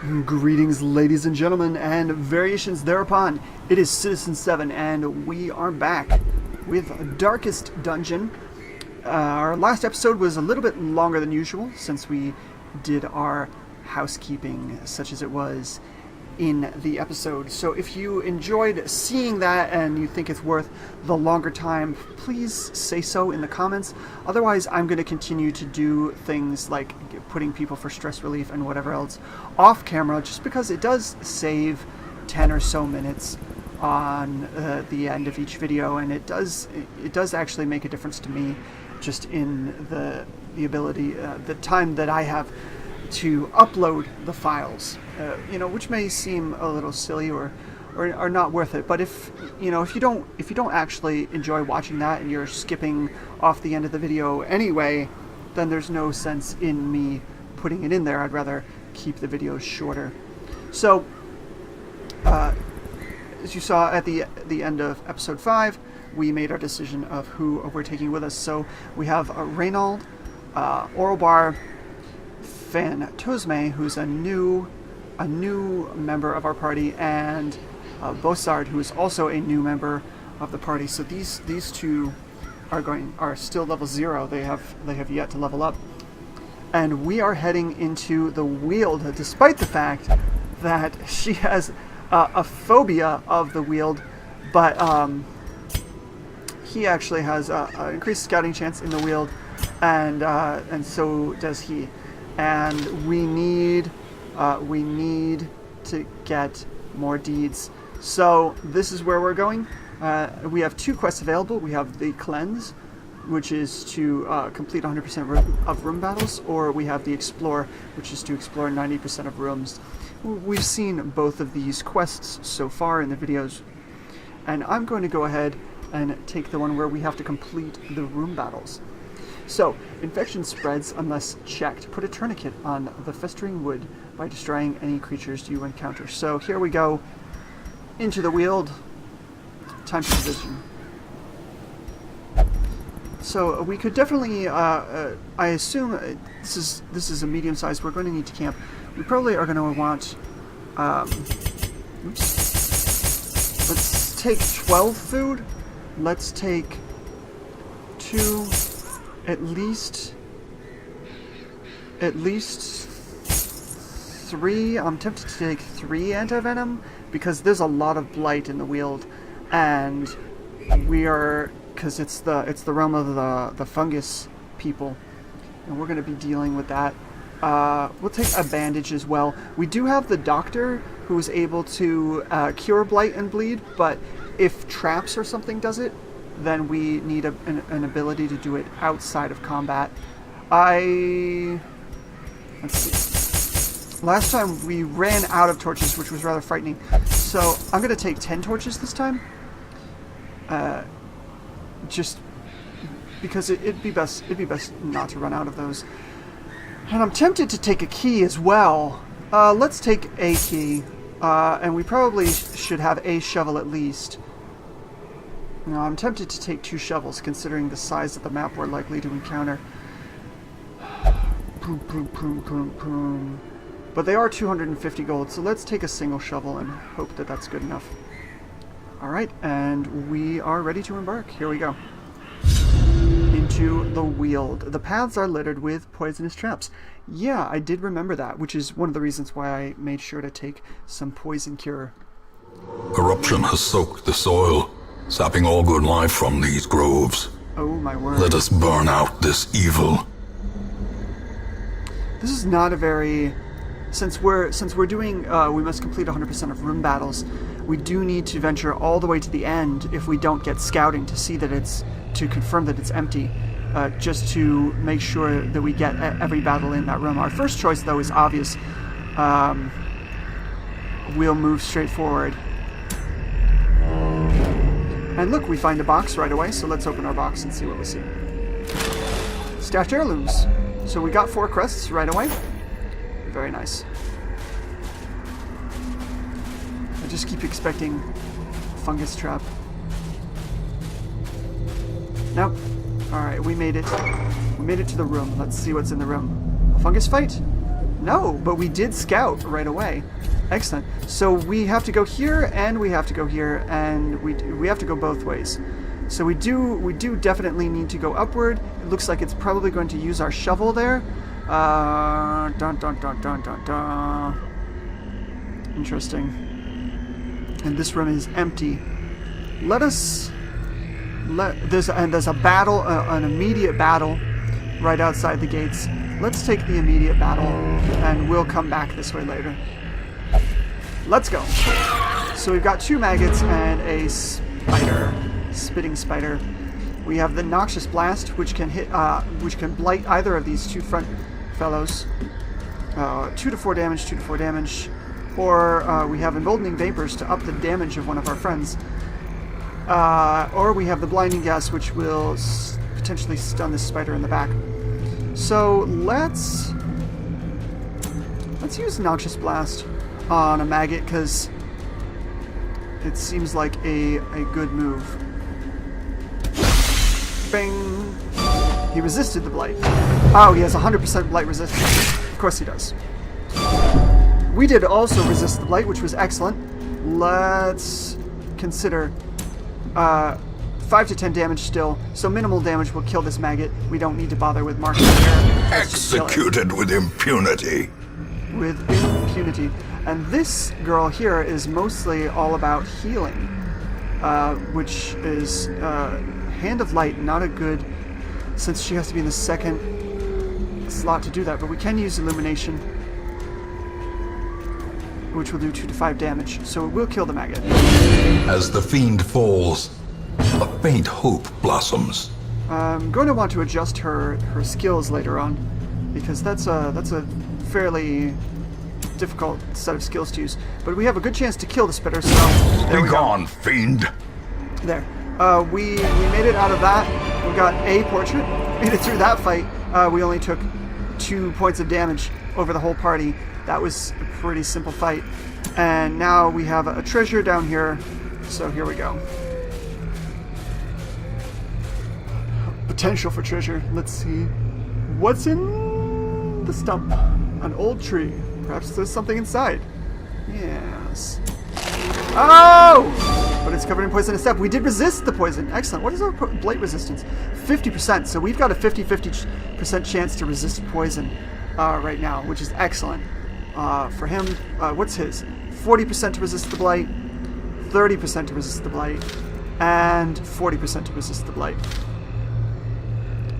Greetings, ladies and gentlemen, and variations thereupon. It is Citizen7, and we are back with Darkest Dungeon. Our last episode was a little bit longer than usual, since we did our housekeeping, such as it was in the episode. So if you enjoyed seeing that and you think it's worth the longer time, please say so in the comments. Otherwise, I'm going to continue to do things like putting people for stress relief and whatever else off camera, just because it does save 10 or so minutes on the end of each video, and it does actually make a difference to me, just in the ability, the time that I have to upload the files, which may seem a little silly or not worth it. But if you don't actually enjoy watching that and you're skipping off the end of the video anyway, then there's no sense in me putting it in there. I'd rather keep the videos shorter. So, as you saw at the end of episode 5, we made our decision of who we're taking with us. So we have Reynald, Oralbar, Van Tosme, who's a new member of our party, and Bossard, who is also a new member of the party. So these two are still level 0. They have yet to level up, and we are heading into the Weald, despite the fact that she has a phobia of the Weald, but he actually has an increased scouting chance in the Weald, and so does he. And we need to get more deeds. So this is where we're going. We have 2 quests available. We have the Cleanse, which is to complete 100% of room battles, or we have the Explore, which is to explore 90% of rooms. We've seen both of these quests so far in the videos, and I'm going to go ahead and take the one where we have to complete the room battles. So, infection spreads unless checked. Put a tourniquet on the festering wood by destroying any creatures you encounter. So here we go into the Weald. Time for division. So we could definitely, I assume this is a medium size. We're going to need to camp. We probably are going to want, let's take 12 food. Let's take 2. At least 3. I'm tempted to take 3 antivenom, because there's a lot of blight in the Weald, and because it's the realm of the fungus people, and we're going to be dealing with that. We'll take a bandage as well. We do have the doctor who is able to cure blight and bleed, but if traps or something does it, then we need an ability to do it outside of combat. Let's see. Last time we ran out of torches, which was rather frightening. So I'm going to take 10 torches this time. Just because it'd be best not to run out of those. And I'm tempted to take a key as well. Let's take a key. And we probably should have a shovel at least. No, I'm tempted to take 2 shovels, considering the size of the map we're likely to encounter. Boom, boom, boom, boom, boom. But they are 250 gold, so let's take a single shovel and hope that that's good enough. Alright, and we are ready to embark. Here we go. Into the Weald. The paths are littered with poisonous traps. Yeah, I did remember that, which is one of the reasons why I made sure to take some poison cure. Corruption has soaked the soil, sapping all good life from these groves. Oh my word. Let us burn out this evil. This is not a very... Since we're doing, we must complete 100% of room battles, we do need to venture all the way to the end if we don't get scouting to see that to confirm that it's empty, just to make sure that we get every battle in that room. Our first choice, though, is obvious. We'll move straight forward. And look, we find a box right away, so let's open our box and see what we see. Stashed heirlooms. So we got 4 crests right away. Very nice. I just keep expecting fungus trap. Nope. Alright, we made it. We made it to the room. Let's see what's in the room. A fungus fight? No, but we did scout right away. Excellent. So we have to go here, and we have to go here, and we have to go both ways. So we do definitely need to go upward. It looks like it's probably going to use our shovel there. Dun dun dun dun dun dun. Interesting. And this room is empty. There's a battle, an immediate battle, right outside the gates. Let's take the immediate battle, and we'll come back this way later. Let's go. So we've got 2 maggots and a spider, spitting spider. We have the noxious blast, which can blight either of these 2 front fellows. 2 to 4 damage, 2 to 4 damage. Or we have emboldening vapors to up the damage of one of our friends. Or we have the blinding gas, which will potentially stun this spider in the back. So let's use noxious blast on a maggot, because it seems like a good move. Bing! He resisted the blight. Oh, he has 100% blight resistance. Of course he does. We did also resist the blight, which was excellent. Let's consider 5 to 10 damage still, so minimal damage will kill this maggot. We don't need to bother with marking here. Executed with impunity. With impunity. And this girl here is mostly all about healing, which is Hand of Light, not a good, since she has to be in the second slot to do that, but we can use Illumination, which will do 2 to 5 damage, so it will kill the maggot. As the fiend falls, a faint hope blossoms. I'm going to want to adjust her skills later on, because that's a fairly difficult set of skills to use. But we have a good chance to kill the spitter, so there we go. Be gone, fiend. There. We made it out of that. We got a portrait. Made it through that fight. We only took 2 points of damage over the whole party. That was a pretty simple fight. And now we have a treasure down here. So here we go. Potential for treasure. Let's see. What's in the stump? An old tree. Perhaps there's something inside. Yes. Oh! But it's covered in poisonous step. We did resist the poison. Excellent. What is our blight resistance? 50%. So we've got a 50% chance to resist poison right now, which is excellent. For him, what's his? 40% to resist the blight, 30% to resist the blight, and 40% to resist the blight.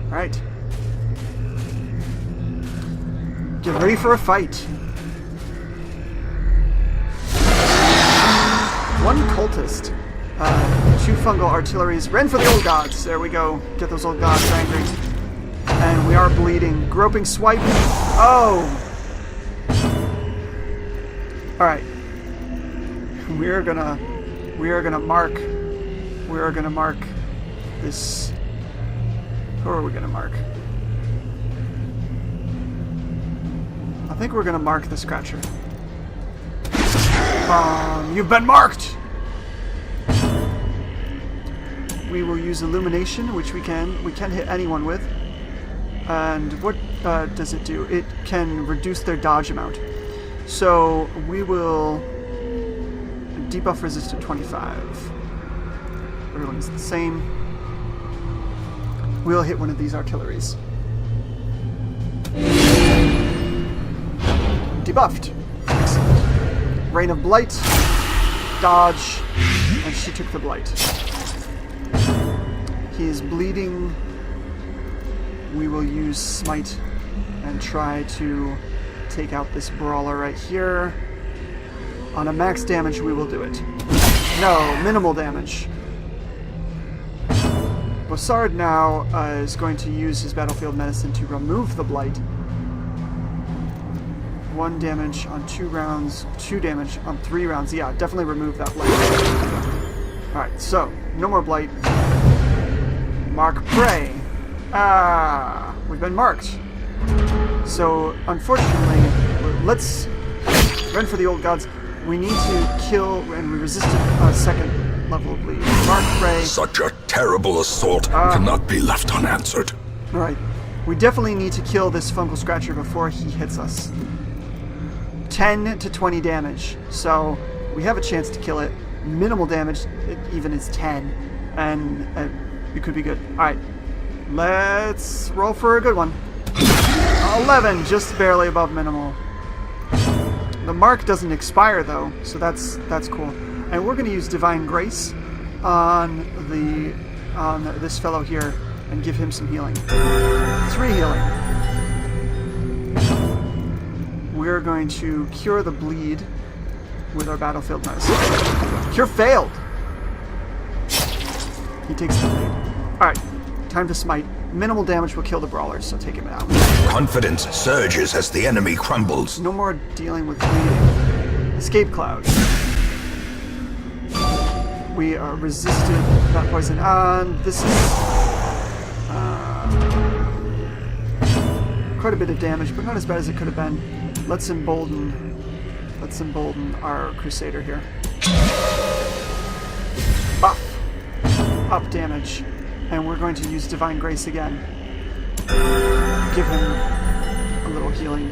Alright. Get ready for a fight. 1 cultist. 2 fungal artilleries. Ren for the old gods. There we go. Get those old gods angry. And we are bleeding. Groping swipe. Oh! Alright. We are gonna mark this. Who are we gonna mark? I think we're gonna mark the scratcher. You've been marked! We will use illumination, which we can hit anyone with. And what does it do? It can reduce their dodge amount. So we will debuff resistant 25. Everyone is the same. We'll hit one of these artilleries. Debuffed. Excellent. Rain of Blight. Dodge. And she took the blight. He is bleeding. We will use Smite and try to take out this brawler right here. On a max damage, we will do it. No, minimal damage. Bossard now is going to use his battlefield medicine to remove the blight. 1 damage on 2 rounds, 2 damage on 3 rounds. Yeah, definitely remove that blight. Alright, so, no more blight. Mark prey. Ah, we've been marked. So, unfortunately, let's run for the old gods. We need to kill, and we resisted a 2nd level of bleed. Mark prey. Such a terrible assault cannot be left unanswered. Right. We definitely need to kill this fungal scratcher before he hits us. 10 to 20 damage. So we have a chance to kill it. Minimal damage, it even is 10. And it could be good. Alright. Let's roll for a good one. 11, just barely above minimal. The mark doesn't expire though, so that's cool. And we're going to use Divine Grace on this fellow here and give him some healing. 3 healing. We're going to cure the bleed with our battlefield medicine. Cure failed. He takes the bleed. Alright, time to smite. Minimal damage will kill the brawlers, so take him out. Confidence surges as the enemy crumbles. No more dealing with bleeding. Escape cloud. We are resisted that poison. This is quite a bit of damage, but not as bad as it could have been. Let's embolden our crusader here. Buff. Up damage. And we're going to use Divine Grace again. Give him a little healing.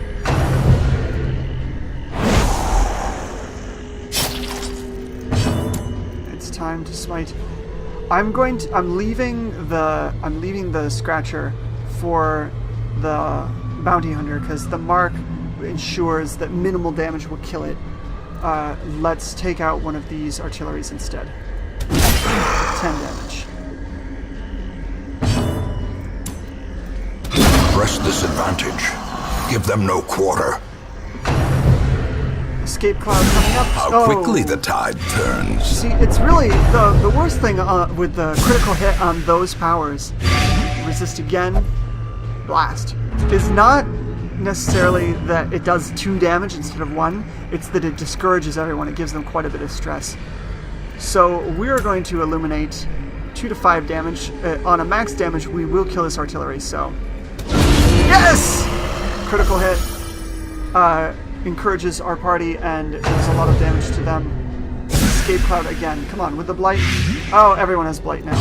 It's time to smite. I'm leaving the scratcher for the bounty hunter because the mark ensures that minimal damage will kill it. Let's take out one of these artilleries instead. 10 damage. Press this advantage. Give them no quarter. Escape cloud coming up. How quickly the tide turns. See, it's really the worst thing with the critical hit on those powers. Resist again. Blast. Is not necessarily that it does 2 damage instead of 1. It's that it discourages everyone. It gives them quite a bit of stress. So we're going to illuminate 2 to 5 damage. On a max damage, we will kill this artillery, so... Yes! Critical hit. Encourages our party and does a lot of damage to them. Escape cloud again. Come on, with the blight. Oh, everyone has blight now.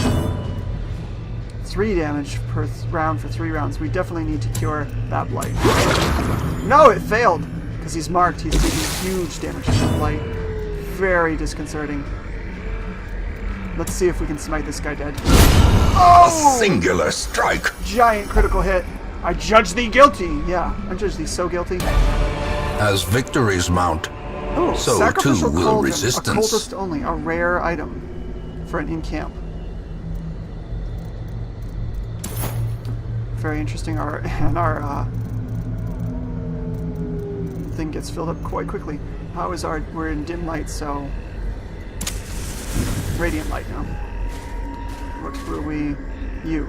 3 damage per round for 3 rounds. We definitely need to cure that blight. No, it failed! Because he's marked. He's taking huge damage from the blight. Very disconcerting. Let's see if we can smite this guy dead. Oh! A singular strike. Giant critical hit. I judge thee guilty. Yeah, I judge thee so guilty. As victories mount, so too will cauldron, resistance. A cultist only, a rare item for an in-camp. Very interesting. Our thing gets filled up quite quickly. How is our? We're in dim light, so radiant light now. What will we? You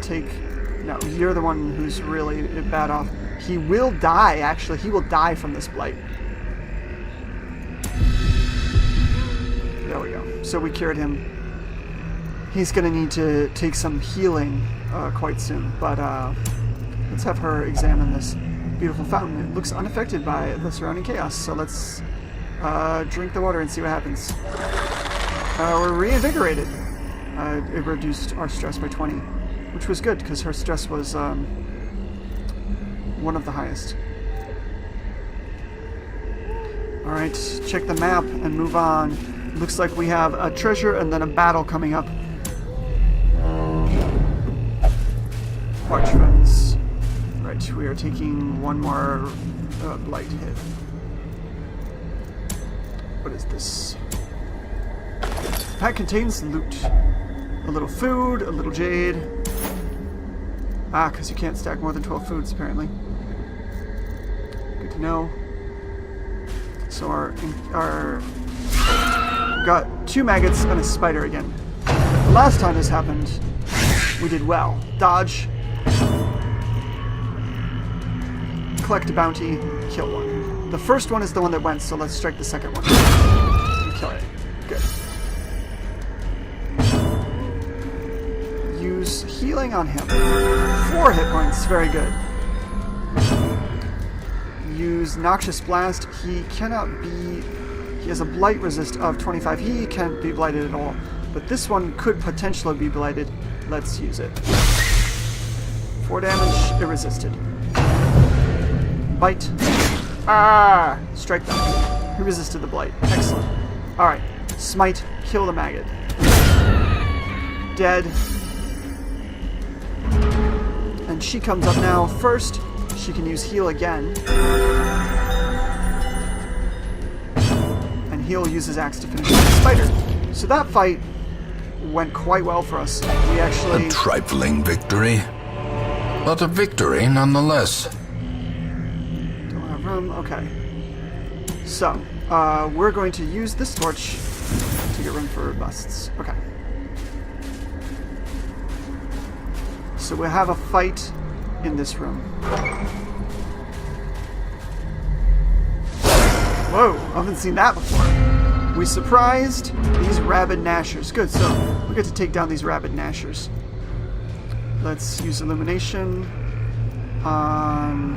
take. No, you're the one who's really bad off. He will die, actually. He will die from this blight. There we go. So we cured him. He's going to need to take some healing quite soon. But let's have her examine this beautiful fountain. It looks unaffected by the surrounding chaos. So let's drink the water and see what happens. We're reinvigorated. It reduced our stress by 20. Which was good, because her stress was one of the highest. Alright, check the map and move on. Looks like we have a treasure and then a battle coming up. Parchments. Right, we are taking one more blight hit. What is this? Pack contains loot. A little food, a little jade. Because you can't stack more than 12 foods, apparently. Good to know. So our got 2 maggots and a spider again. The last time this happened, we did well. Dodge. Collect a bounty. Kill one. The first one is the one that went, so let's strike the second one. And kill it. Good. Use healing on him. 4 hit points. Very good. Use Noxious Blast. He cannot be... He has a blight resist of 25. He can't be blighted at all. But this one could potentially be blighted. Let's use it. 4 damage. It resisted. Bite. Ah! Strike that. He resisted the blight. Excellent. Alright. Smite. Kill the maggot. Dead. And she comes up now. First, she can use heal again. And he'll use his axe to finish the spider. So that fight went quite well for us. We actually... A trifling victory, but a victory nonetheless. Don't have room. Okay. So, we're going to use this torch to get room for busts. Okay. So we have a fight in this room. Whoa, I haven't seen that before. We surprised these rabid gnashers. Good, so we get to take down these rabid gnashers. Let's use illumination on...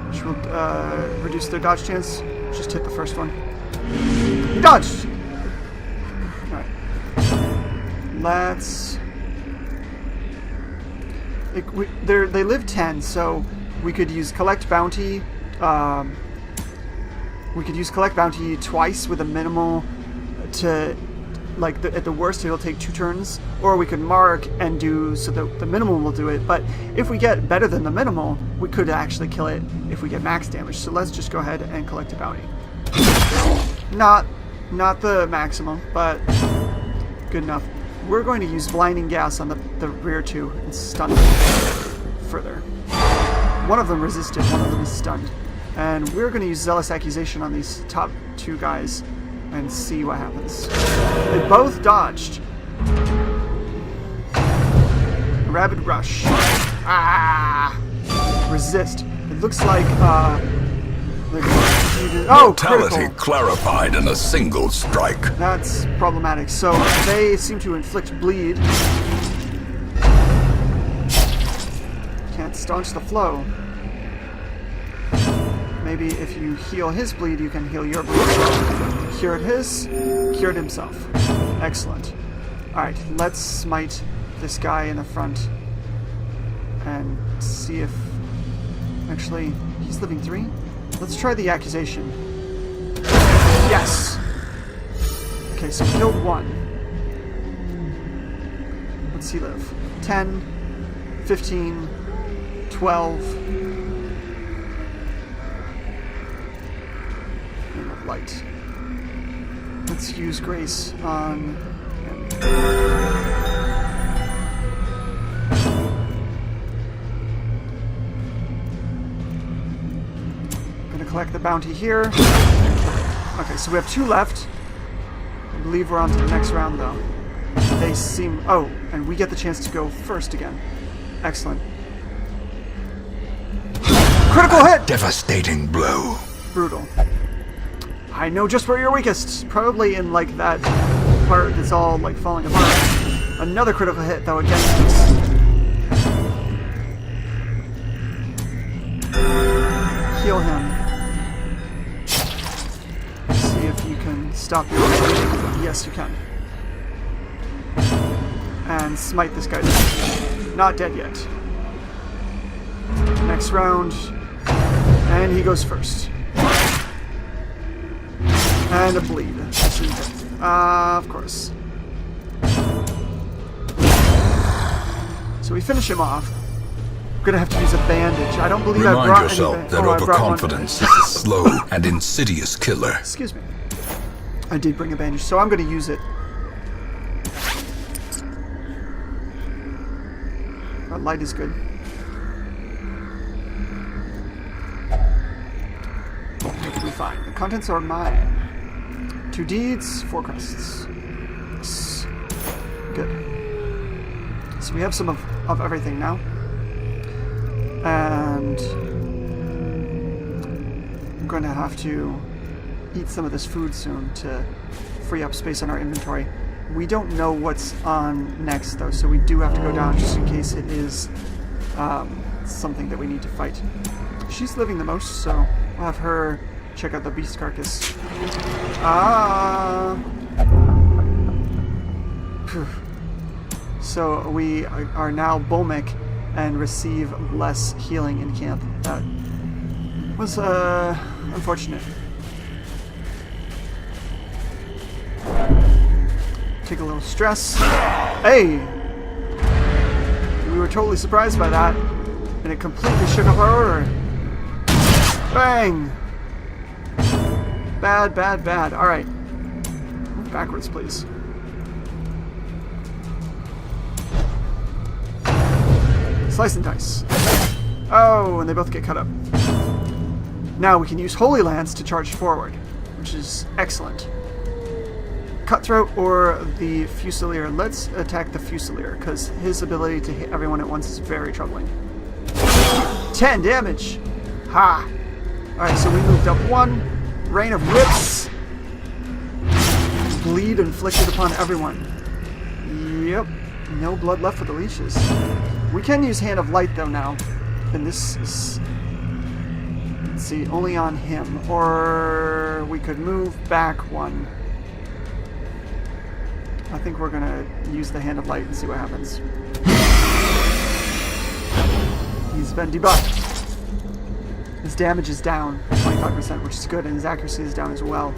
which will reduce their dodge chance. Just hit the first one. He dodged! Alright. Let's... They live 10, so we could use collect bounty. We could use collect bounty twice with a minimal to, like, at the worst it'll take 2 turns, or we could mark and do so that the minimal will do it. But if we get better than the minimal, we could actually kill it if we get max damage. So let's just go ahead and collect a bounty. Not the maximum, but good enough. We're going to use blinding gas on the rear 2 and stun them further. One of them resisted, one of them is stunned. And we're going to use Zealous Accusation on these top 2 guys and see what happens. They both dodged. Rabid Rush. Ah! Resist. It looks like, Mortality critical. clarified in a single strike. That's problematic. So they seem to inflict bleed. Can't staunch the flow. Maybe if you heal his bleed, you can heal your bleed. Cured his, cured himself. Excellent. Alright, let's smite this guy in the front and see if... Actually, he's living 3? Let's try the accusation. Yes! Okay, so killed 1. What's he live? 10, 15, 12... Light. Let's use Grace on him. I'm gonna collect the bounty here. Okay, so we have 2 left. I believe we're on to the next round though. They seem... Oh, and we get the chance to go first again. Excellent. Critical hit! Devastating blow. Brutal. I know just where you're weakest. Probably in, like, that part that's all, like, falling apart. Another critical hit, though, against us. Heal him. See if you can stop your... Yes, you can. And smite this guy down. Not dead yet. Next round. And he goes first. And a bleed. Of course. So we finish him off. We're gonna have to use a bandage. I don't believe I brought Remind yourself that overconfidence is a slow and insidious killer. Excuse me. I did bring a bandage, so I'm gonna use it. That light is good. It'll be fine. The contents are mine. 2 deeds, 4 crests. Yes. Good. So we have some of everything now. And I'm going to have to eat some of this food soon to free up space on our inventory. We don't know what's on next though, so we do have to go down just in case it is something that we need to fight. She's living the most, so we'll have her check out the beast carcass. So we are now bulmic and receive less healing in camp. Was unfortunate. Take a little stress. Hey! We were totally surprised by that, and it completely shook up our order. Bang! Bad, bad, bad. Alright. Move backwards, please. Slice and dice. Oh, and they both get cut up. Now we can use Holy Lance to charge forward, which is excellent. Cutthroat or the Fusilier. Let's attack the Fusilier, because his ability to hit everyone at once is very troubling. 10 damage! Ha! Alright, so we moved up 1. Rain of Whips. Bleed inflicted upon everyone. Yep. No blood left for the leeches. We can use Hand of Light, though, now. And this is... Let's see, only on him. Or we could move back 1. I think we're going to use the Hand of Light and see what happens. He's been debuffed. His damage is down 25%, which is good, and his accuracy is down as well.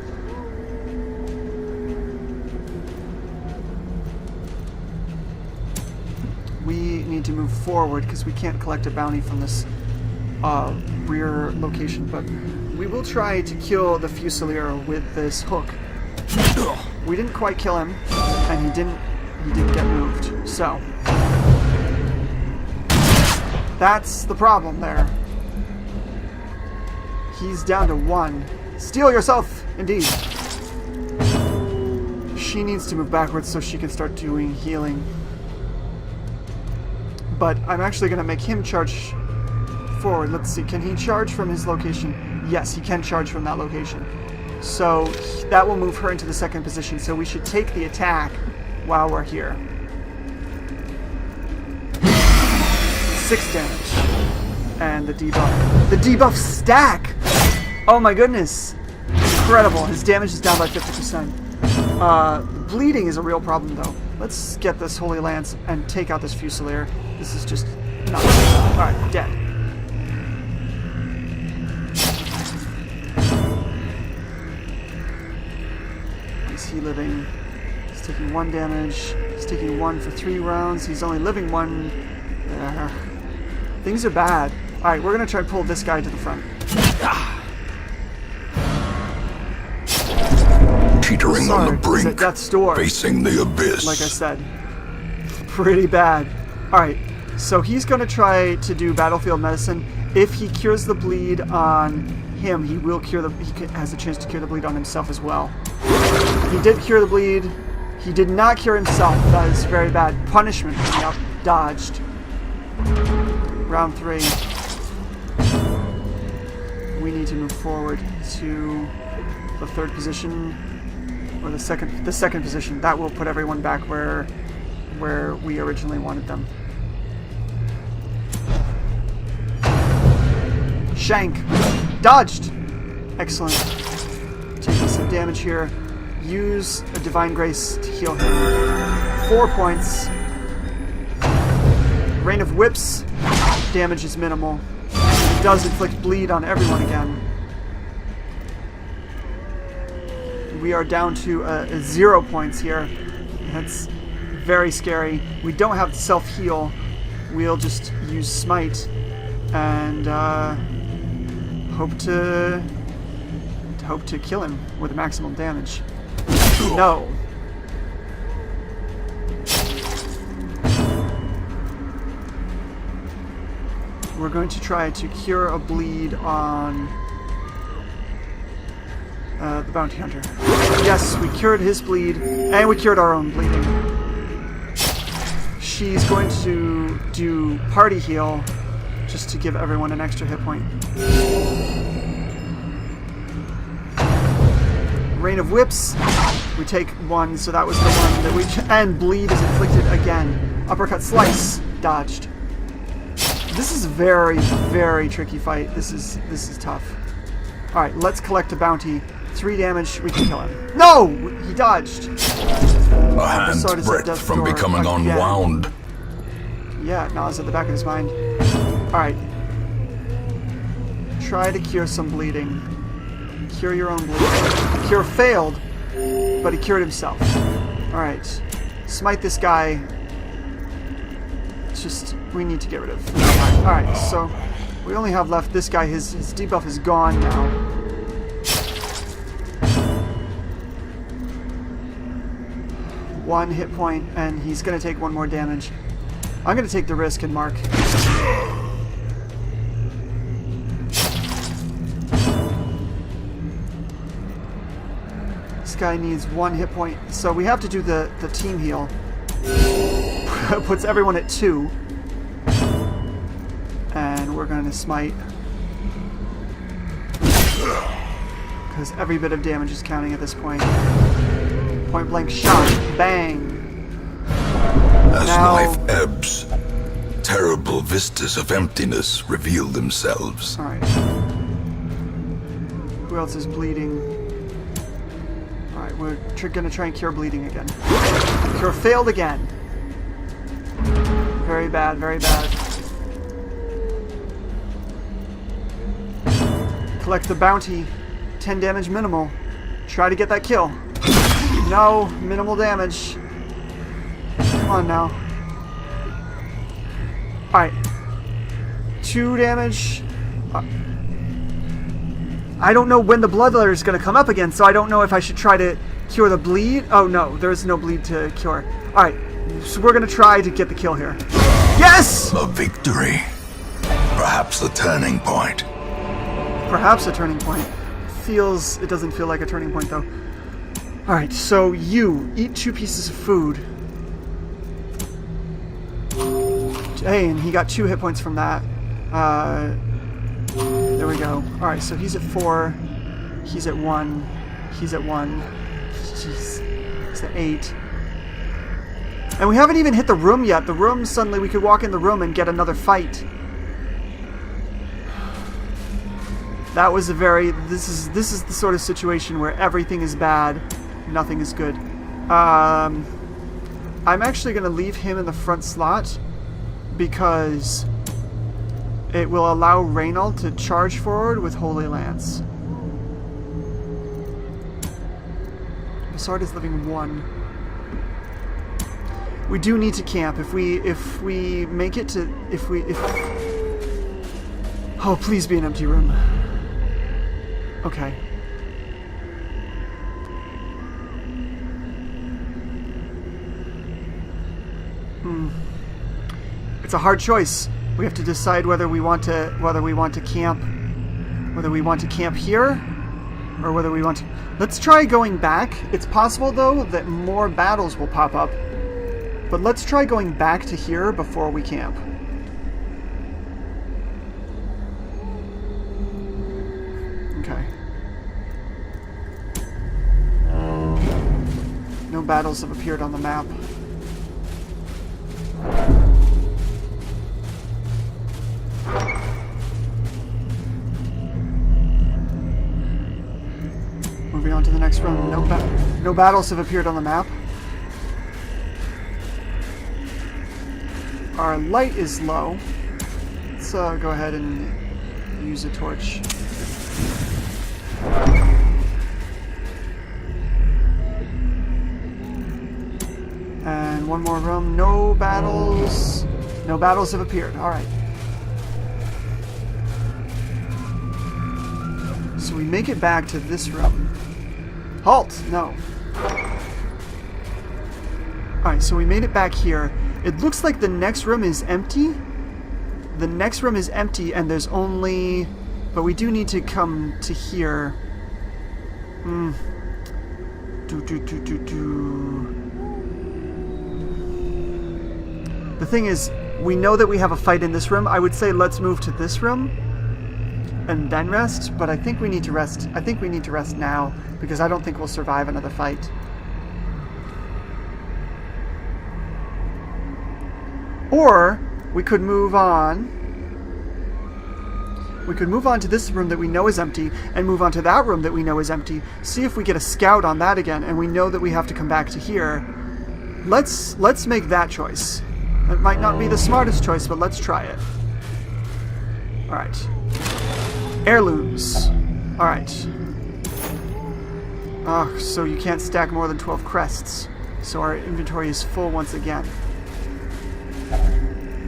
We need to move forward because we can't collect a bounty from this rear location, but we will try to kill the Fusilier with this hook. We didn't quite kill him, and he didn't get moved, so that's the problem there. He's down to 1. Steal yourself, indeed. She needs to move backwards so she can start doing healing. But I'm actually going to make him charge forward. Let's see, can he charge from his location? Yes, he can charge from that location. So that will move her into the second position, so we should take the attack while we're here. 6 damage. And the debuff. The debuff stack! Oh my goodness! Incredible. His damage is down by 50%. Bleeding is a real problem, though. Let's get this Holy Lance and take out this Fusilier. This is just not... Alright, dead. Is he living? He's taking 1 damage. He's taking 1 for 3 rounds. He's only living 1. Things are bad. Alright, we're going to try and pull this guy to the front. Teetering on the brink, at death's door, facing the abyss. Like I said. Pretty bad. Alright, so he's going to try to do battlefield medicine. If he cures the bleed on him, he will cure the... He has a chance to cure the bleed on himself as well. He did cure the bleed. He did not cure himself. That is very bad. Punishment. Yep, dodged. Round 3. We need to move forward to the 3rd position, or the second position. That will put everyone back where we originally wanted them. Shank. Dodged. Excellent. Taking some damage here. Use a Divine Grace to heal him. 4 points. Rain of Whips. Damage is minimal. It does inflict bleed on everyone again. We are down to 0 points here. That's very scary. We don't have self-heal. We'll just use Smite and hope to kill him with maximum damage. No. We're going to try to cure a bleed on the bounty hunter. Yes, we cured his bleed, and we cured our own bleeding. She's going to do party heal, just to give everyone an extra hit point. Rain of Whips. We take 1, so that was the one that we... And bleed is inflicted again. Uppercut slice. Dodged. This is a very, very tricky fight. This is tough. Alright, let's collect a bounty. 3 damage, we can kill him. No! He dodged. A hand's breadth from becoming unwound. Yeah, now it's at the back of his mind. Alright. Try to cure some bleeding. Cure your own bleeding. Cure failed, but he cured himself. Alright. Smite this guy. It's just, we need to get rid of. Alright, so we only have left this guy. His debuff is gone now. One hit point, and he's going to take one more damage. I'm going to take the risk and mark. This guy needs one hit point, so we have to do the team heal. Puts everyone at 2. And we're going to smite. Because every bit of damage is counting at this point. Point blank shot. Bang. As Now, life ebbs, terrible vistas of emptiness reveal themselves. alright. Who else is bleeding? Alright, we're gonna try and cure bleeding again. Cure failed again. Very bad, very bad. Collect the bounty. 10 damage minimal. Try to get that kill. No, minimal damage. Come on now. Alright. 2 damage. I don't know when the bloodlether is going to come up again, so I don't know if I should try to cure the bleed. Oh no, there's no bleed to cure. Alright, so we're going to try to get the kill here. Yes! A victory. Perhaps the turning point. Perhaps a turning point. It doesn't feel like a turning point though. Alright, so you eat 2 pieces of food. Hey, and he got 2 hit points from that. There we go. Alright, so he's at 4. He's at 1. He's at 1. Jeez. He's at 8. And we haven't even hit the room yet. The room, suddenly we could walk in the room and get another fight. That was a very... This is the sort of situation where everything is bad, nothing is good. I'm actually going to leave him in the front slot because it will allow Reynald to charge forward with Holy Lance. Bessard is living 1. We do need to camp. If we make it to... Oh, please be an empty room. Okay. It's a hard choice. We have to decide whether we want to camp here or whether we want to... Let's try going back. It's possible though that more battles will pop up. But let's try going back to here before we camp. Okay. No battles have appeared on the map. Moving on to the next room. No battles have appeared on the map. Our light is low. Let's go ahead and use a torch. And one more room. No battles. No battles have appeared. Alright. So we make it back to this room. Halt! No. Alright, so we made it back here. It looks like the next room is empty. The next room is empty and there's only... But we do need to come to here. The thing is, we know that we have a fight in this room. I would say let's move to this room and then rest, but I think we need to rest. I think we need to rest now because I don't think we'll survive another fight. Or we could move on. We could move on to this room that we know is empty and move on to that room that we know is empty. See if we get a scout on that again and we know that we have to come back to here. Let's make that choice. It might not be the smartest choice, but let's try it. Alright. Heirlooms. Alright. So you can't stack more than 12 crests. So our inventory is full once again.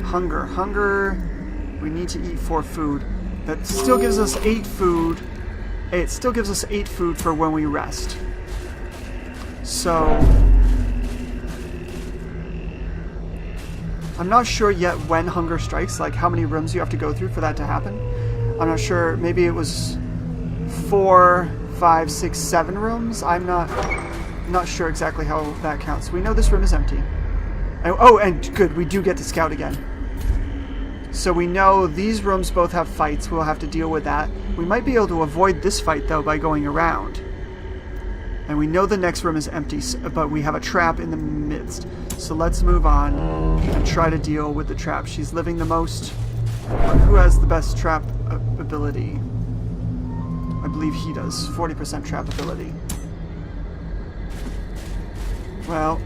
Hunger. Hunger. We need to eat 4 food. That still gives us 8 food. It still gives us 8 food for when we rest. So I'm not sure yet when hunger strikes, like how many rooms you have to go through for that to happen. I'm not sure. Maybe it was 4, 5, 6, 7 rooms. I'm not sure exactly how that counts. We know this room is empty. Oh, and good, we do get to scout again. So we know these rooms both have fights. We'll have to deal with that. We might be able to avoid this fight, though, by going around. And we know the next room is empty, but we have a trap in the midst. So let's move on and try to deal with the trap. She's living the most. Who has the best trap ability? I believe he does. 40% trap ability. Well,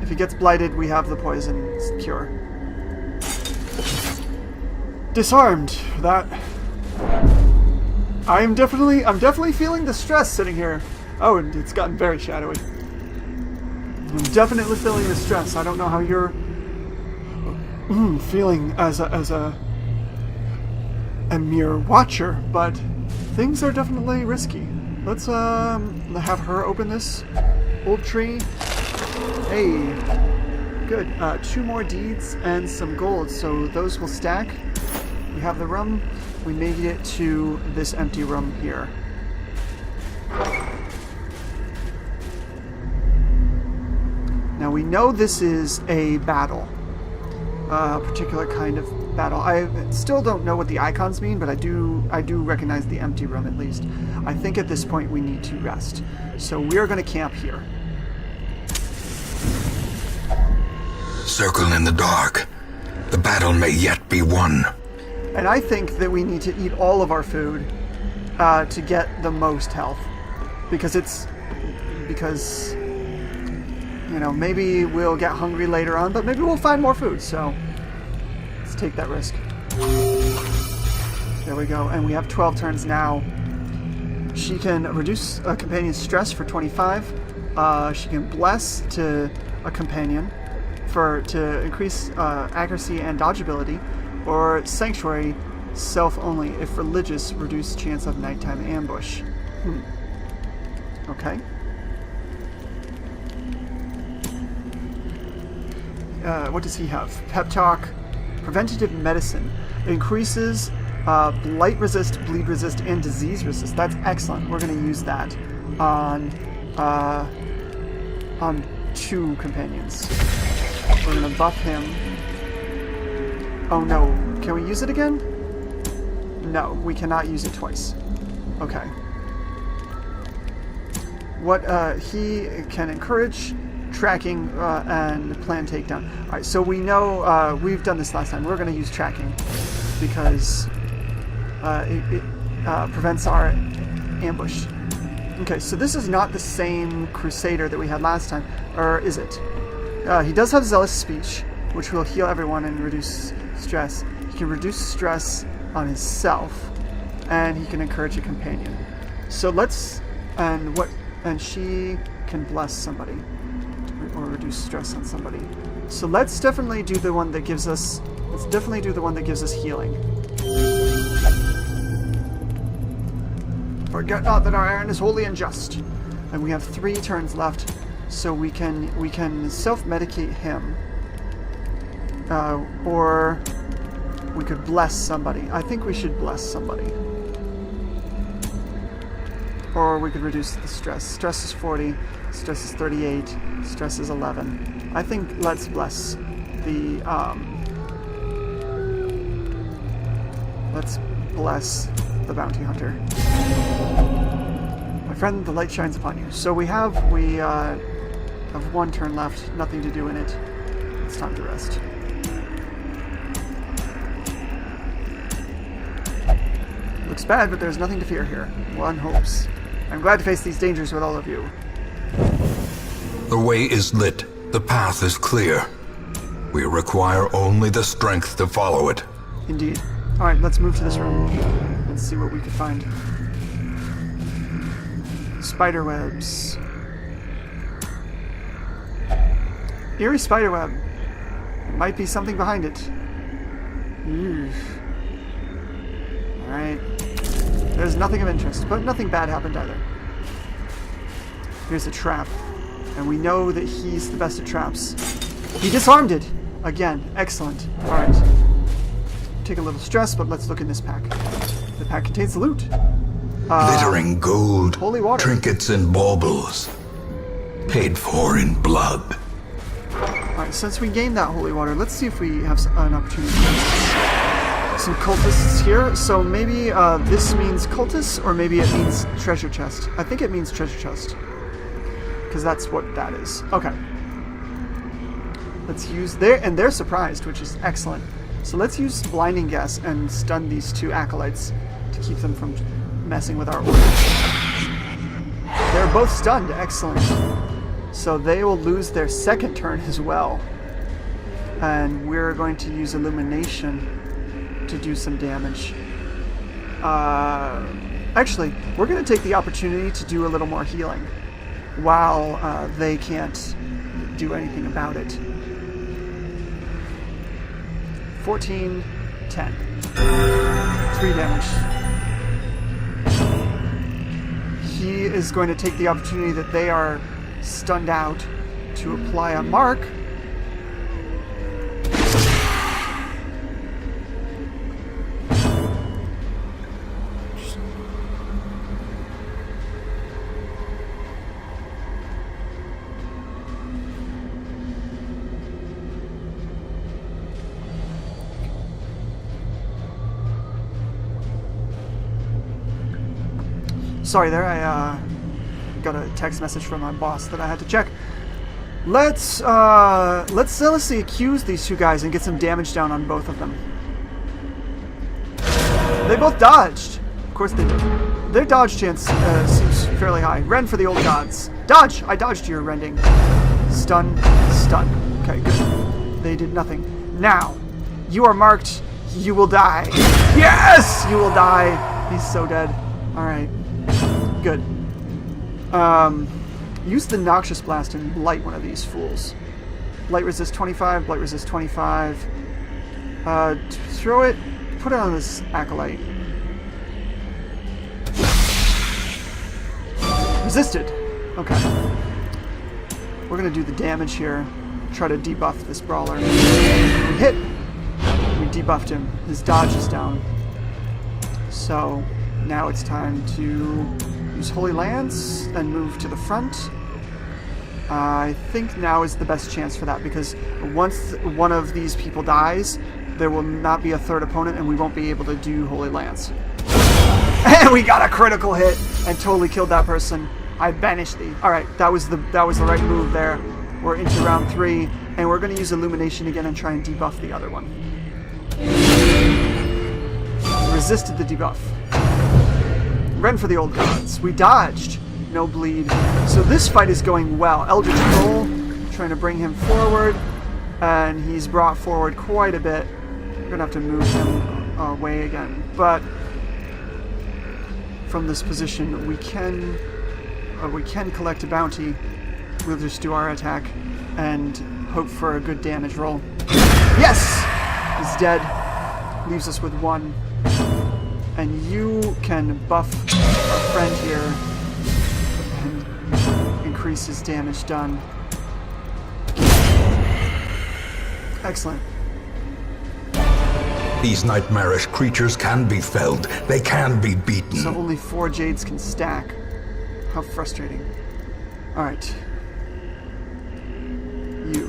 if he gets blighted, we have the poison cure. Disarmed. That. I'm definitely feeling the stress sitting here. Oh, and it's gotten very shadowy. I'm definitely feeling the stress. I don't know how you're feeling as a mere watcher, but things are definitely risky. Let's have her open this old tree. Hey, good. 2 more deeds and some gold, so those will stack. We have the room. We made it to this empty room here. Now we know this is a battle, a particular kind of battle. I still don't know what the icons mean, but I do recognize the empty room at least. I think at this point we need to rest, so we are going to camp here. Circle in the dark. The battle may yet be won. And I think that we need to eat all of our food to get the most health, because you know, maybe we'll get hungry later on, but maybe we'll find more food, so let's take that risk. There we go, and we have 12 turns now. She can reduce a companion's stress for 25. She can bless to a companion to increase accuracy and dodge ability, or sanctuary self only if religious, reduce chance of nighttime ambush. Okay. What does he have? Pep talk, preventative medicine. It increases blight resist, bleed resist, and disease resist. That's excellent. We're going to use that on 2 companions. We're going to buff him. Oh no, can we use it again? No, we cannot use it twice. Okay. What he can encourage tracking and plan takedown. Alright, so we know we've done this last time. We're going to use tracking because it prevents our ambush. Okay, so this is not the same crusader that we had last time, or is it? He does have zealous speech, which will heal everyone and reduce stress. He can reduce stress on himself, and he can encourage a companion. So let's and she can bless somebody or reduce stress on somebody. So let's definitely do the one that gives us. Let's definitely do the one that gives us healing. Forget not that our errand is holy and just, and we have 3 turns left, so we can self-medicate him, or we could bless somebody. I think we should bless somebody. Or we could reduce the stress. Stress is 40, stress is 38, stress is 11. I think let's bless the, let's bless the bounty hunter. My friend, the light shines upon you. So we have 1 turn left, nothing to do in it. It's time to rest. Looks bad, but there's nothing to fear here. One hopes. I'm glad to face these dangers with all of you. The way is lit. The path is clear. We require only the strength to follow it. Indeed. Alright, let's move to this room. and see what we could find. Spider webs. Eerie spider web. There might be something behind it. Alright. There's nothing of interest, but nothing bad happened either. Here's a trap. And we know that he's the best at traps. He disarmed it! Again, excellent. Alright. Take a little stress, but let's look in this pack. The pack contains loot. Glittering gold, holy water. trinkets and baubles, paid for in blood. Alright, since we gained that holy water, let's see if we have an opportunity. Some cultists here, so maybe this means cultists, or maybe it means treasure chest. I think it means treasure chest, because that's what that is. Okay. Let's use and they're surprised, which is excellent. So let's use blinding gas and stun these two acolytes to keep them from messing with our order. They're both stunned, excellent. So they will lose their second turn as well. And we're going to use illumination to do some damage. Actually, we're going to take the opportunity to do a little more healing while they can't do anything about it. 14, 10. 3 damage. He is going to take the opportunity that they are stunned out to apply a mark. Sorry there, I got a text message from my boss that I had to check. Let's zealously accuse these two guys and get some damage down on both of them. They both dodged. Of course they did. Their dodge chance seems fairly high. Rend for the old gods. Dodge! I dodged your rending. Stun. Stun. Okay, good. They did nothing. Now, you are marked. You will die. Yes! You will die. He's so dead. Alright. Good. Use the Noxious Blast and blight one of these fools. Blight resist 25, blight resist 25. Throw it, put it on this acolyte. Resisted! Okay. We're gonna do the damage here. Try to debuff this brawler. We hit! We debuffed him. His dodge is down. So, now it's time to use Holy Lance and move to the front. I think now is the best chance for that, because once one of these people dies, there will not be a third opponent and we won't be able to do Holy Lance. And we got a critical hit and totally killed that person. I banished thee. Alright, that was the right move there. We're into round 3, and we're going to use Illumination again and try and debuff the other one. Resisted the debuff. Rend for the old gods. We dodged. No bleed. So this fight is going well. Eldritch Troll trying to bring him forward, and he's brought forward quite a bit. We're gonna have to move him away again. But from this position, we can collect a bounty. We'll just do our attack and hope for a good damage roll. Yes! He's dead. Leaves us with 1. And you can buff our friend here and increase his damage done. Excellent. These nightmarish creatures can be felled. They can be beaten. So only 4 jades can stack. How frustrating. Alright. You.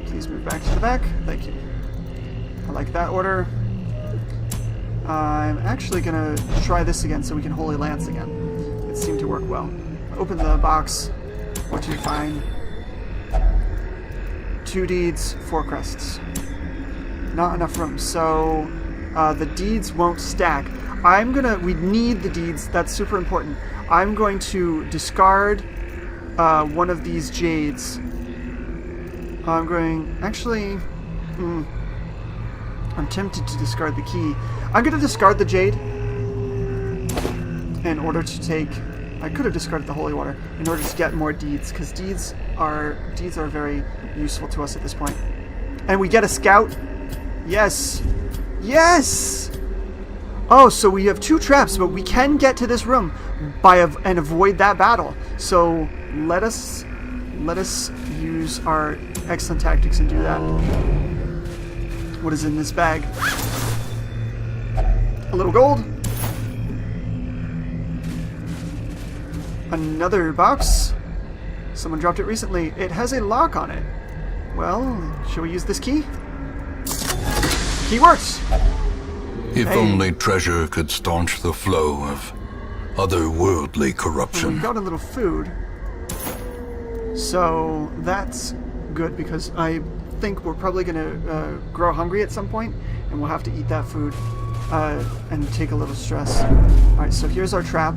Please move back to the back. Thank you. I like that order. I'm actually going to try this again so we can Holy Lance again. It seemed to work well. Open the box. What do you find? 2 deeds, 4 crests. Not enough room, so the deeds won't stack. We need the deeds, that's super important. I'm going to discard one of these jades. I'm tempted to discard the key. I'm going to discard the jade in order to take... I could have discarded the holy water in order to get more deeds, because deeds are very useful to us at this point. And we get a scout. Yes. Yes! Oh, so we have 2 traps, but we can get to this room and avoid that battle. So let us use our excellent tactics and do that. What is in this bag? A little gold. Another box. Someone dropped it recently. It has a lock on it. Well, shall we use this key? Key works! If only treasure could staunch the flow of otherworldly corruption. We've got a little food. So that's good, because I think we're probably going to grow hungry at some point, and we'll have to eat that food and take a little stress. Alright, so here's our trap.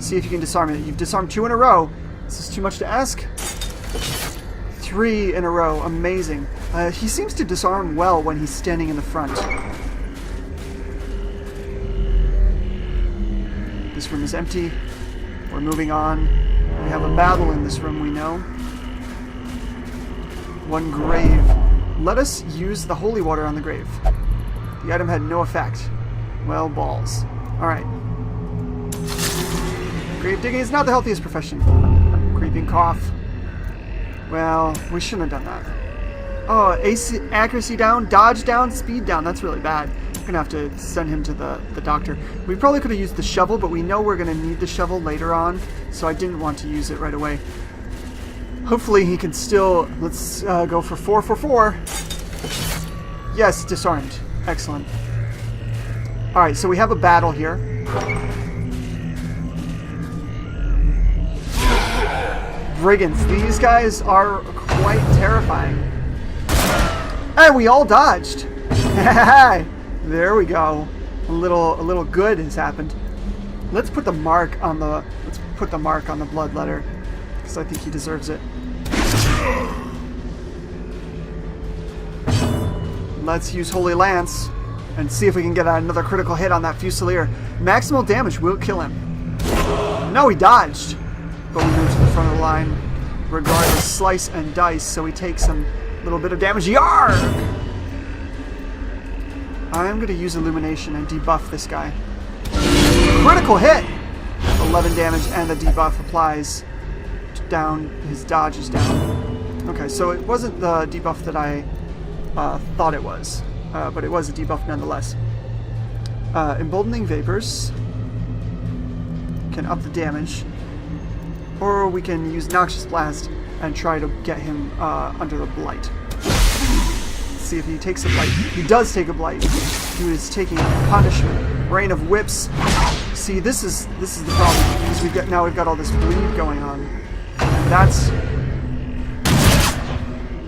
See if you can disarm it. You've disarmed 2 in a row. Is this too much to ask? 3 in a row. Amazing. He seems to disarm well when he's standing in the front. This room is empty. We're moving on. We have a battle in this room, we know. 1 grave. Let us use the holy water on the grave. The item had no effect. Well, balls. Alright. Grave digging is not the healthiest profession. Creeping cough. Well, we shouldn't have done that. Oh, accuracy down, dodge down, speed down. That's really bad. We're going to have to send him to the doctor. We probably could have used the shovel, but we know we're going to need the shovel later on, so I didn't want to use it right away. Hopefully he can still... Let's go for 4 for 4. Yes, disarmed. Excellent. Alright, so we have a battle here. Brigands. These guys are quite terrifying. Hey, we all dodged. There we go. A little good has happened. Let's put the mark on the blood letter, because I think he deserves it. Let's use Holy Lance and see if we can get another critical hit on that Fusilier. Maximal damage will kill him. No, he dodged. But we move to the front of the line. Regardless, slice and dice, so we take some little bit of damage. Yarg! I'm going to use Illumination and debuff this guy. Critical hit! 11 damage, and the debuff applies down. His dodge is down. Okay, so it wasn't the debuff that I thought it was, but it was a debuff nonetheless. Emboldening Vapors can up the damage, or we can use Noxious Blast and try to get him under the Blight. Let's see if he takes a Blight. He does take a Blight. He is taking punishment. Rain of Whips. See, this is the problem, because we've got all this bleed going on, and that's...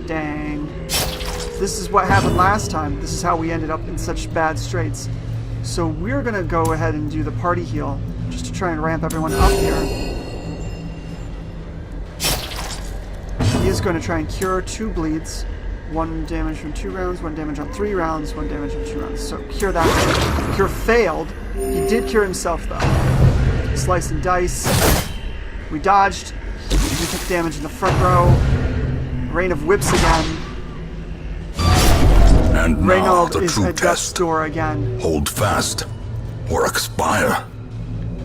Dang. This is what happened last time. This is how we ended up in such bad straits. So we're going to go ahead and do the party heal, just to try and ramp everyone up here. He is going to try and cure 2 bleeds. 1 damage from 2 rounds, 1 damage on 3 rounds, 1 damage on 2 rounds. So cure that. Cure failed. He did cure himself, though. Slice and dice. We dodged. We took damage in the front row. Rain of Whips again. And now the is true at death's test. door again. Hold fast, or expire.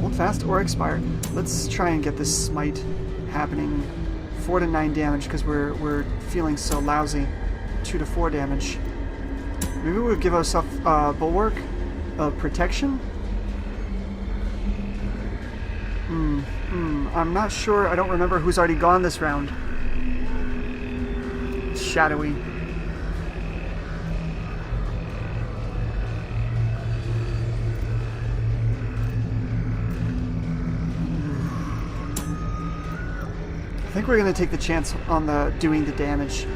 Hold fast or expire. Let's try and get this smite happening. 4 to 9 damage, because we're feeling so lousy. 2 to 4 damage. Maybe we'll give ourselves bulwark of protection. I'm not sure. I don't remember who's already gone this round. Shadowy. I think we're going to take the chance on doing the damage.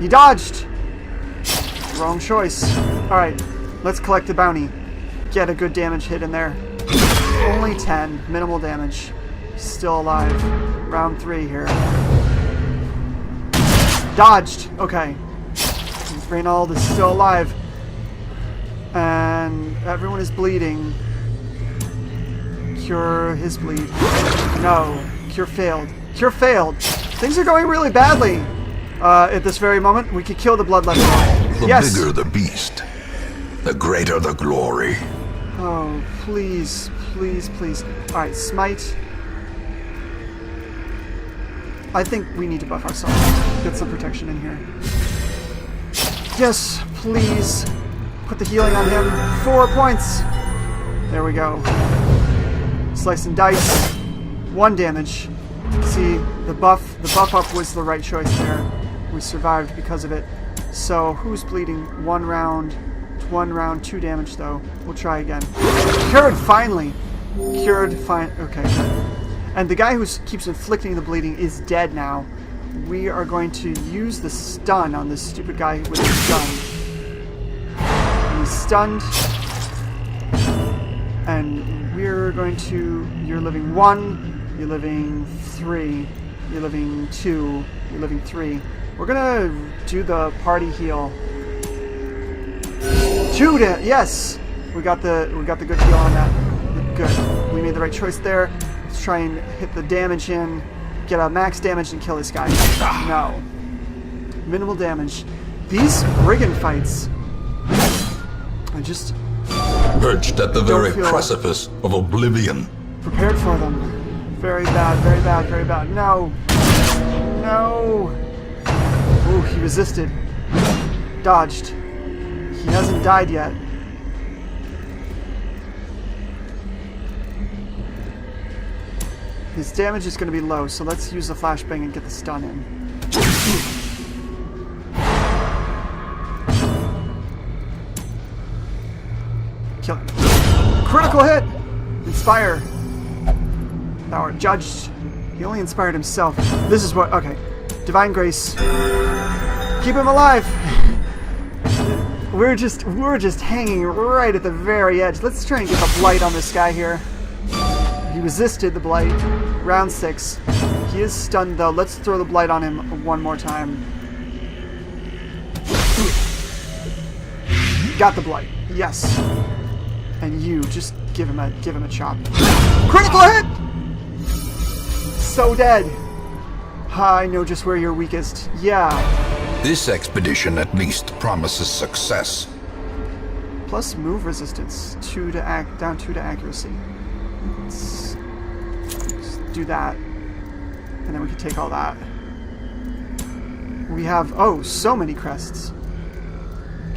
He dodged! Wrong choice. Alright, let's collect the bounty. Get a good damage hit in there. Only 10. Minimal damage. Still alive. Round 3 here. Dodged! Okay. Reynald is still alive. And everyone is bleeding. Cure his bleed. No. Cure failed. Cure failed. Things are going really badly at this very moment. We could kill the bloodletting. The Yes. bigger the beast, the greater the glory. Oh, please, please, please. Alright, smite. I think we need to buff ourselves. Get some protection in here. Yes, please. Put the healing on him. 4 points. There we go. Slice and dice. 1 damage. See, the buff up was the right choice there. We survived because of it. So, who's bleeding? 1 round. 1 round, 2 damage though. We'll try again. Cured, finally! Cured, fine. Okay, good. And the guy who keeps inflicting the bleeding is dead now. We are going to use the stun on this stupid guy with the stun. And he's stunned. And we're going to... You're living 1. You're living 3. You're living 2. You're living 3. We're gonna do the party heal. 2 to... Yes! We got the good heal on that. Good. We made the right choice there. Let's try and hit the damage in. Get a max damage and kill this guy. No. Minimal damage. These brigand fights... I just... Perched at the very precipice of oblivion. Prepared for them. Very bad, very bad, very bad. No. No. Ooh, he resisted. Dodged. He hasn't died yet. His damage is going to be low, so let's use the flashbang and get the stun in. Kill him. Critical hit! Inspire. Thou art judged. He only inspired himself. This is what... Okay. Divine Grace. Keep him alive! We're just hanging right at the very edge. Let's try and get the blight on this guy here. He resisted the blight. Round 6. He is stunned though. Let's throw the blight on him 1 more time. Got the blight. Yes. And you just give him a chop. Critical hit! So dead. I know just where you're weakest. Yeah. This expedition at least promises success. Plus move resistance. 2 to down 2 to accuracy. Let's do that. And then we can take all that. We have, oh, so many crests.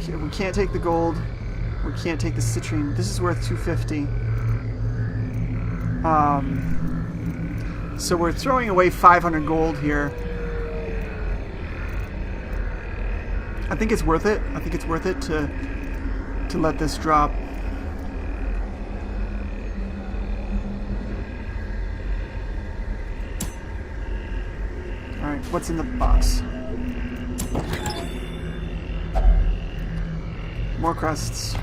We can't take the gold. We can't take the citrine. This is worth 250. So we're throwing away 500 gold here. I think it's worth it. I think it's worth it to let this drop. Alright, what's in the box? More crests.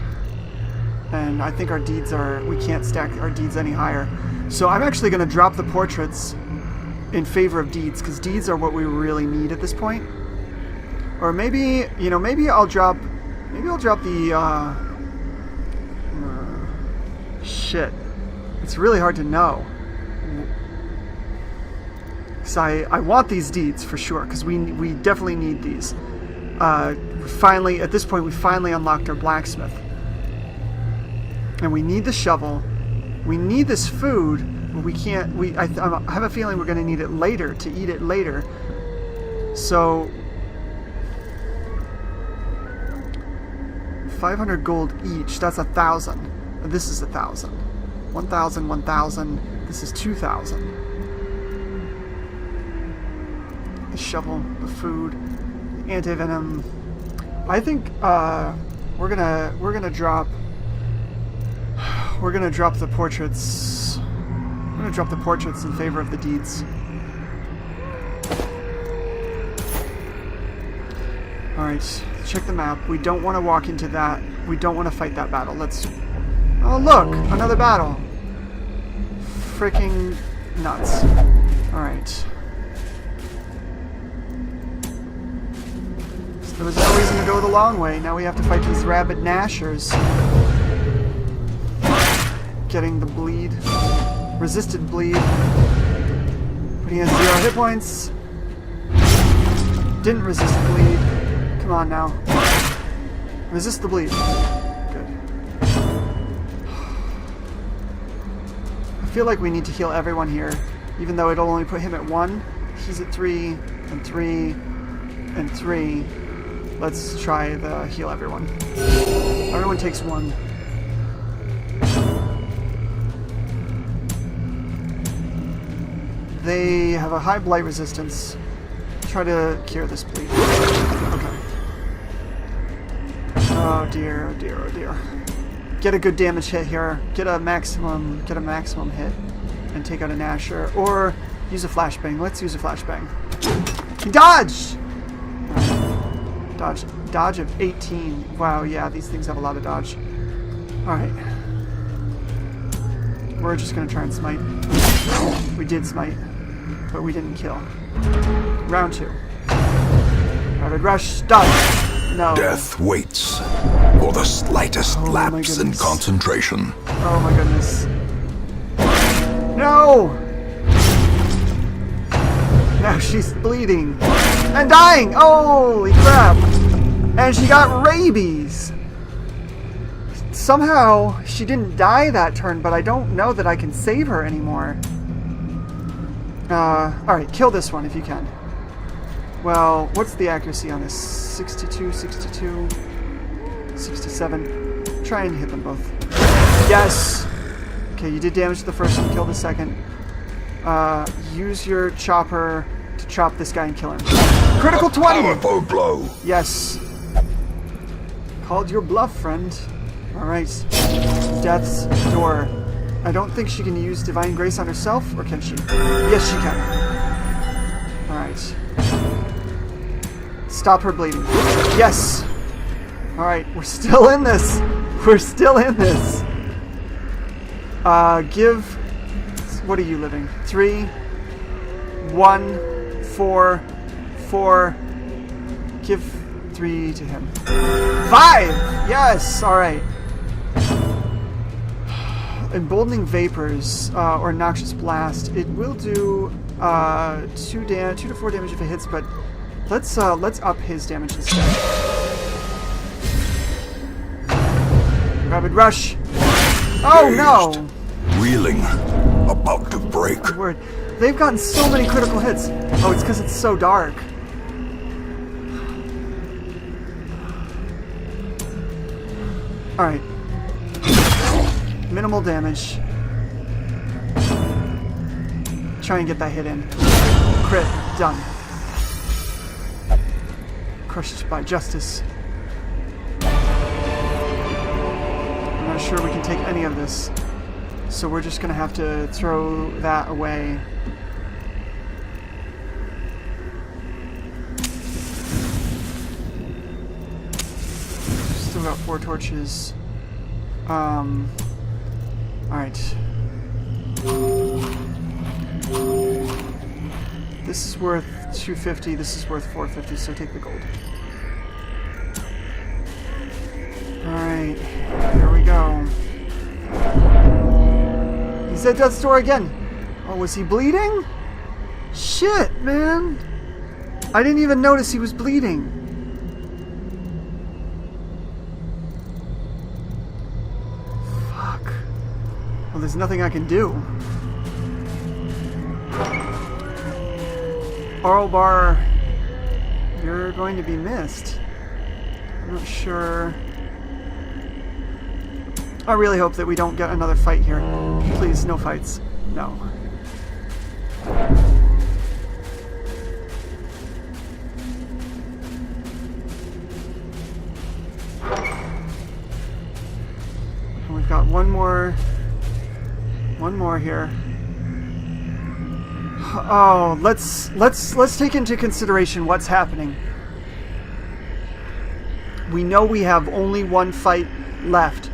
And I think our deeds are... We can't stack our deeds any higher. So I'm actually going to drop the portraits in favor of deeds, because deeds are what we really need at this point. Or maybe, you know, maybe I'll drop the, shit. It's really hard to know. Because I want these deeds for sure, because we definitely need these. Finally, at this point, we finally unlocked our blacksmith. And we need the shovel. We need this food, but we can't, I have a feeling we're going to need it later, to eat it later. So... 500 gold each, that's 1,000. This is 1,000. 1,000, 1,000. This is 2,000. The shovel, the food, anti-venom. I think we're gonna drop the portraits. We're gonna drop the portraits in favor of the deeds. Alright, check the map. We don't want to walk into that. We don't want to fight that battle. Let's... Oh, look! Another battle! Freaking nuts. Alright. There was no reason to go the long way. Now we have to fight these rabid gnashers. Getting the bleed. Resisted bleed. Putting in 0 hit points. Didn't resist bleed. Come on now. Resist the bleed. Good. I feel like we need to heal everyone here. Even though it'll only put him at 1. He's at 3, and 3, and 3. Let's try the heal everyone. Everyone takes 1. They have a high blight resistance. Try to cure this bleed. Okay. Oh dear, oh dear, oh dear. Get a good damage hit here. Get a maximum hit. And take out a Gnasher. Or use a flashbang. Let's use a flashbang. He dodged! Dodge of 18. Wow, yeah, these things have a lot of dodge. Alright. We're just gonna try and smite. We did smite, but we didn't kill. Round 2. Rapid rush, dodge! No. Death waits for the slightest lapse in concentration. Oh my goodness. No! Now she's bleeding. And dying! Holy crap! And she got rabies! Somehow, she didn't die that turn, but I don't know that I can save her anymore. Alright, kill this one if you can. Well, what's the accuracy on this? 62, 62, 67. Try and hit them both. Yes! Okay, you did damage to the first one, kill the second. Use your chopper to chop this guy and kill him. Critical 20! Powerful blow! Yes. Called your bluff, friend. Alright. Death's door. I don't think she can use Divine Grace on herself, or can she? Yes, she can. Alright. Stop her bleeding. Yes! Alright, we're still in this. We're still in this. Give... What are you living? 3, 1, 4, 4. Give 3 to him. 5! Yes! Alright. Emboldening Vapors, or Noxious Blast. It will do 2 to 4 damage if it hits, but let's up his damage instead. Rapid Rush! Oh no! Reeling. About to break. Good word. They've gotten so many critical hits. Oh, it's because it's so dark. Alright. Minimal damage. Try and get that hit in. Crit. Done. Crushed by justice. I'm not sure we can take any of this. So we're just going to have to throw that away. Still got 4 torches. Alright. This is worth 250, this is worth 450, so take the gold. Alright, here we go. He's at death's door again. Oh, was he bleeding? Shit, man. I didn't even notice he was bleeding. Fuck. Well, there's nothing I can do. Oral bar, you're going to be missed. I'm not sure. I really hope that we don't get another fight here. Please, no fights. No. And we've got one more here. Oh, let's take into consideration what's happening. We know we have only one fight left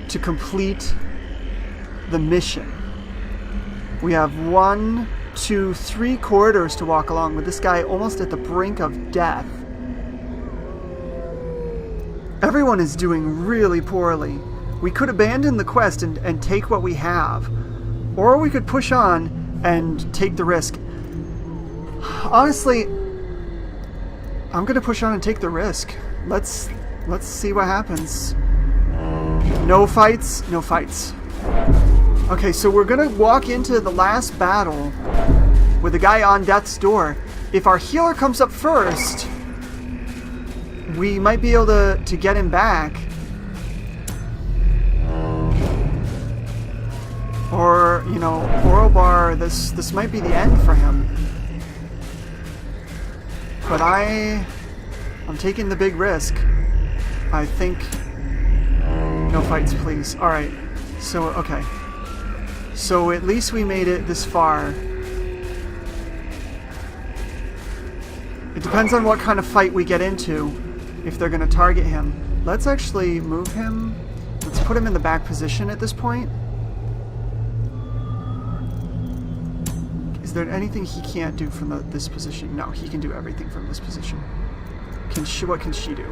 to complete the mission. We have 1, 2, 3 corridors to walk along with this guy almost at the brink of death. Everyone is doing really poorly. We could abandon the quest and take what we have. Or we could push on and take the risk. Honestly, I'm going to push on and take the risk. Let's see what happens. No fights, no fights. Okay, so we're going to walk into the last battle with the guy on death's door. If our healer comes up first, we might be able to get him back. Or, you know, Oral Bar, this might be the end for him. But I'm taking the big risk. I think... No fights, please. Alright. So, okay. So at least we made it this far. It depends on what kind of fight we get into, if they're going to target him. Let's actually move him. Let's put him in the back position at this point. Is there anything he can't do from this position? No, he can do everything from this position. What can she do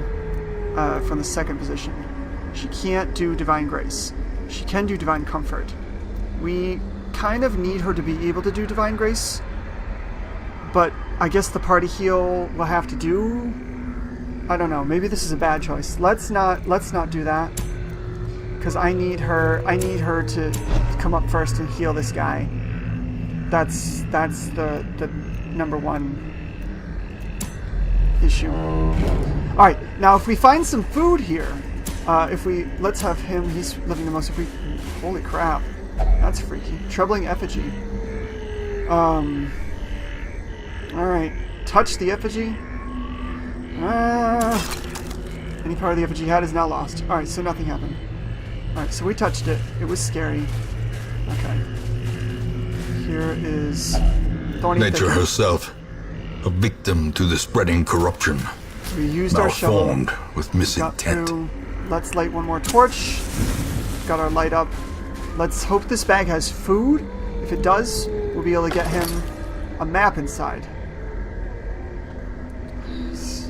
from the second position? She can't do Divine Grace. She can do Divine Comfort. We kind of need her to be able to do Divine Grace, but I guess the party heal will have to do. I don't know. Maybe this is a bad choice. Let's not do that, because I need her to come up first and heal this guy. That's the number one issue. All right, now if we find some food here, let's have him. He's living the most. Holy crap, that's freaky. Troubling effigy. All right, touch the effigy. Any part of the effigy had is now lost. All right, so nothing happened. All right, so we touched it. It was scary. Okay. Here is thorny Nature herself, a victim to the spreading corruption. We used our shovel. Malformed with misintent. Let's light one more torch. Got our light up. Let's hope this bag has food. If it does, we'll be able to get him a map inside.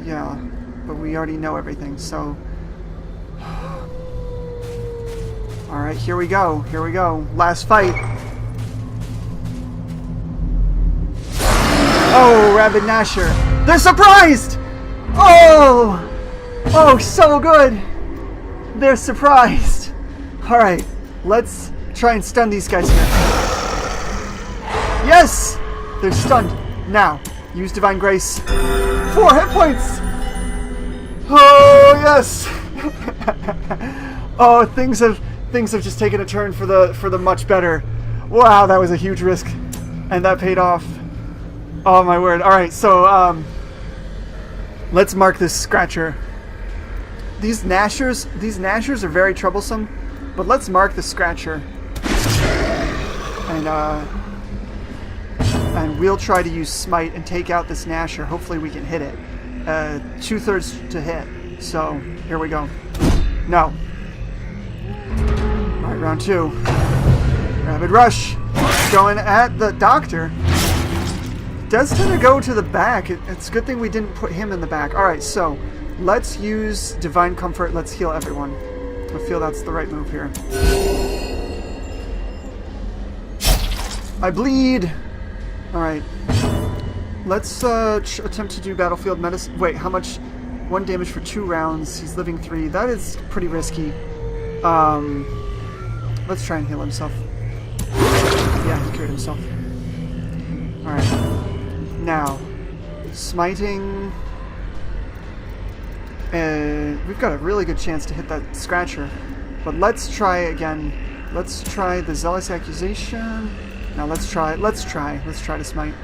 Yeah, but we already know everything, so... Alright, here we go. Here we go. Last fight. Oh, Rabid Gnasher. They're surprised! Oh! Oh, so good! They're surprised. Alright, let's try and stun these guys here. Yes! They're stunned. Now, use Divine Grace. 4 hit points! Oh, yes! Oh, things have just taken a turn for the much better. Wow, that was a huge risk. And that paid off. Oh my word. Alright, so let's mark this scratcher. These gnashers are very troublesome, but let's mark the scratcher. And we'll try to use smite and take out this gnasher. Hopefully we can hit it. 2/3 to hit. So here we go. No. Alright, round 2. Rabid Rush. Going at the doctor. Does tend to go to the back. It's a good thing we didn't put him in the back. Alright, so let's use Divine Comfort. Let's heal everyone. I feel that's the right move here. I bleed! Alright. Let's attempt to do Battlefield Medicine. Wait, how much? 1 damage for 2 rounds. He's living 3. That is pretty risky. Let's try and heal himself. Yeah, he cured himself. Alright. Now, smiting. We've got a really good chance to hit that scratcher. But let's try again. Let's try the Zealous Accusation. Now let's try to smite.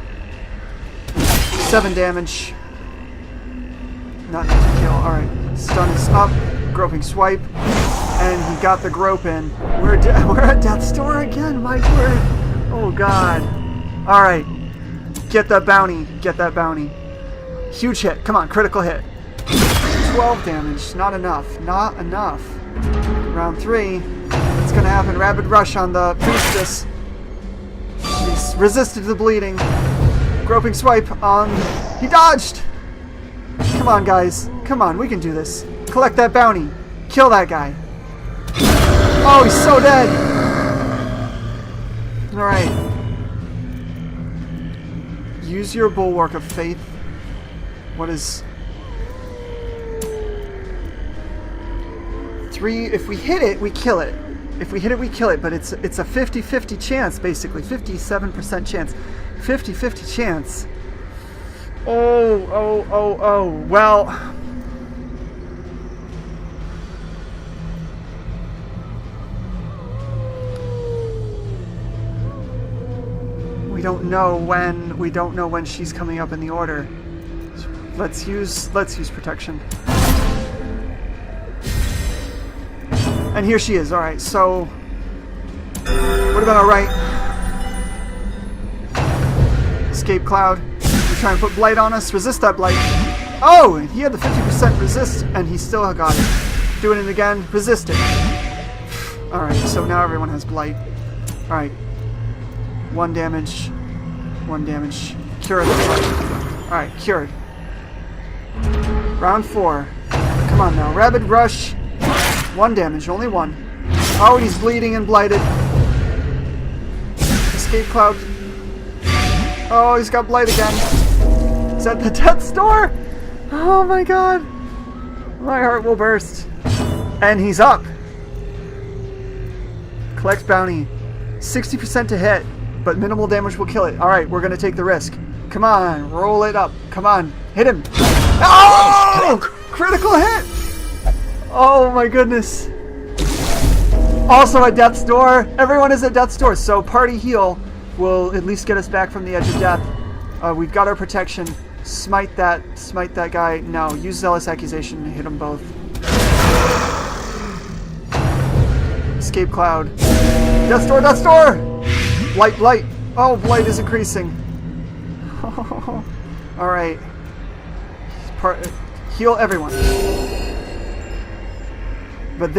7 damage. Not enough to kill. Alright. Stun is up. Groping Swipe. And he got the grope in. We're at death's door again, my word. Oh god. Alright. Get that bounty. Get that bounty. Huge hit. Come on, critical hit. 12 damage. Not enough. Not enough. Round 3. It's gonna happen. Rabid Rush on the priestess. She's resisted the bleeding. Groping Swipe on... He dodged! Come on, guys. Come on, we can do this. collect that bounty. Kill that guy. Oh, he's so dead. Alright. Use your bulwark of faith. What is... 3, if we hit it, we kill it. If we hit it, we kill it, but it's a 50-50 chance, basically. 57% chance. 50-50 chance. Oh. Well... We don't know when she's coming up in the order. Let's use protection. And here she is. All right. So, what about our right? Escape cloud. You're trying to put blight on us. Resist that blight. Oh, he had the 50% resist, and he still got it. Doing it again. Resist it. All right. So now everyone has blight. All right. 1 damage. 1 damage. Cure the blight. All right. Cured. Round 4. Come on now. Rabid rush. 1 damage. Only 1. Oh, he's bleeding and blighted. Escape cloud. Oh, he's got blight again. Is that the death's door? Oh my god. My heart will burst. And he's up. Collect bounty. 60% to hit, but minimal damage will kill it. Alright, we're going to take the risk. Come on, roll it up. Come on, hit him. Oh! Critical hit! Oh my goodness. Also at death's door. Everyone is at death's door, so party heal will at least get us back from the edge of death. We've got our protection. Smite that guy. No, use Zealous Accusation to hit them both. Escape cloud. Death's door, death's door! Blight. Oh, blight is increasing. Alright. Heal everyone. But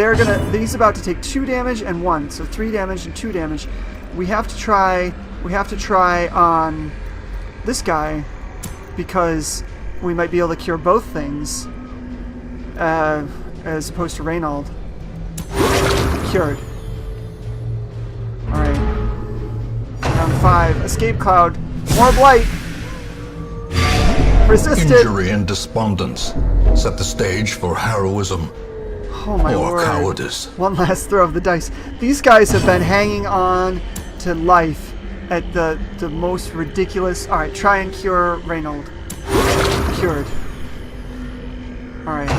he's about to take 2 damage and 1, so 3 damage and 2 damage. We have to try on this guy, because we might be able to cure both things, as opposed to Reynald. Cured. Alright. Round 5. Escape cloud. More blight. Resisted. Injury and despondence set the stage for heroism. Oh my or word. cowardice. One last throw of the dice. These guys have been hanging on to life at the most ridiculous... Alright, try and cure Reynald. Cured. Alright.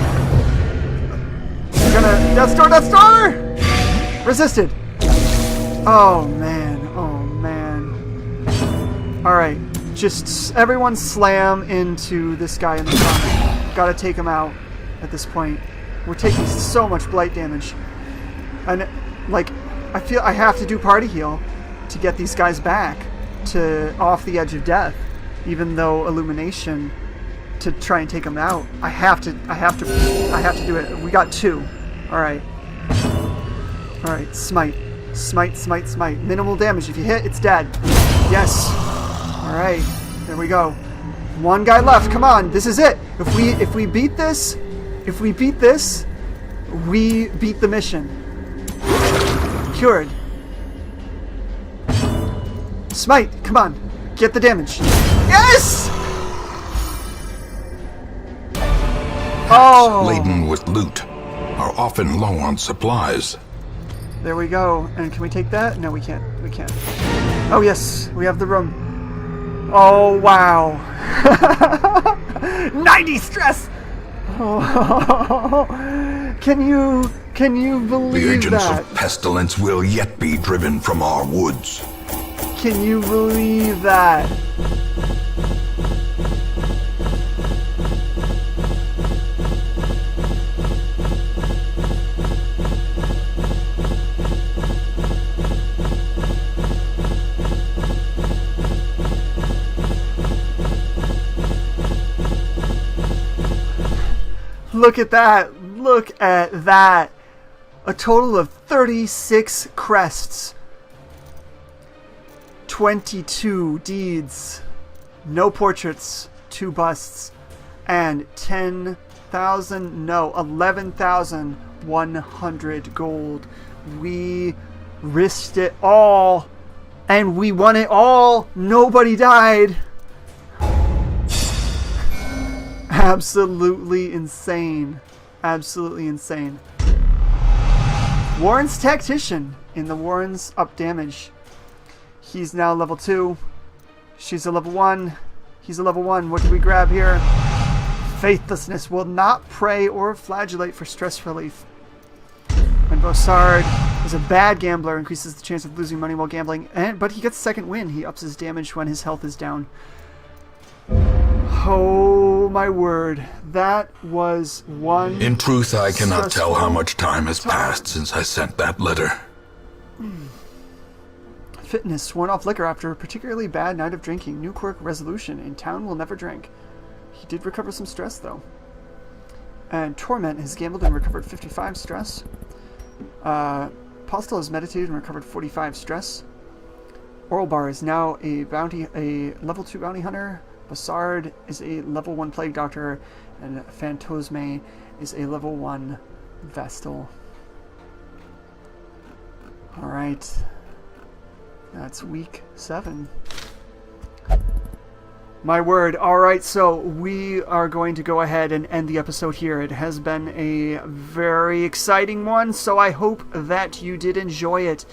Death's door! Resisted! Oh man. Alright. Just everyone slam into this guy in the front. Gotta take him out at this point. We're taking so much blight damage. And, like, I feel I have to do party heal to get these guys back to off the edge of death. Even though illumination to try and take them out. I have to do it. We got 2. Alright. Alright, smite. Smite. Minimal damage. If you hit, it's dead. Yes. Alright. There we go. 1 guy left. Come on. This is it. If we beat this, we beat the mission. Cured. Smite. Come on. Get the damage. Yes! Oh! Laden with loot are often low on supplies. There we go. And can we take that? No, we can't. Oh, yes. We have the room. Oh, wow. 90 stress! Oh, can you believe that? The agents of pestilence will yet be driven from our woods. Can you believe that? Look at that. Look at that. A total of 36 crests. 22 deeds. No portraits. 2 busts. And 10 11,000, no, 11,100 gold. We risked it all, and we won it all. Nobody died. Absolutely insane. Absolutely insane. Warren's Tactician in the Warren's up damage. He's now level 2. She's a level 1. He's a level 1. What do we grab here? Faithlessness. Will not pray or flagellate for stress relief. And Bossard is a bad gambler. Increases the chance of losing money while gambling. But he gets second win. He ups his damage when his health is down. Oh my word. That was one... In truth, I cannot tell how much time has passed since I sent that letter. Fitness. Sworn off liquor after a particularly bad night of drinking. New quirk resolution. In town will never drink. He did recover some stress though. And Torment has gambled and recovered 55 stress. Postel has meditated and recovered 45 stress. Oral Bar is now a level 2 bounty hunter. Bassard is a level 1 plague doctor, and Phantosme is a level 1 vestal. Alright. That's week 7. My word. Alright, so we are going to go ahead and end the episode here. It has been a very exciting one, so I hope that you did enjoy it.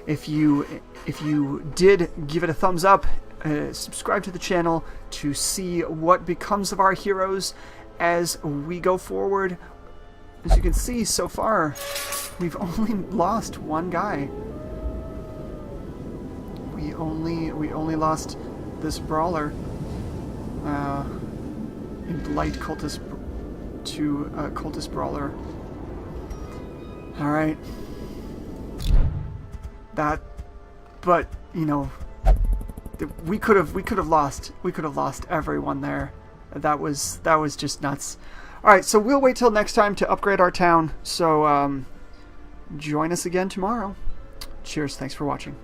If you did, give it a thumbs up. Subscribe to the channel to see what becomes of our heroes as we go forward. As you can see, so far, we've only lost one guy. We only lost this brawler, in light cultist to cultist brawler. All right. But you know. We could have lost everyone there. That was just nuts. All right, so we'll wait till next time to upgrade our town. So join us again tomorrow. Cheers. Thanks for watching.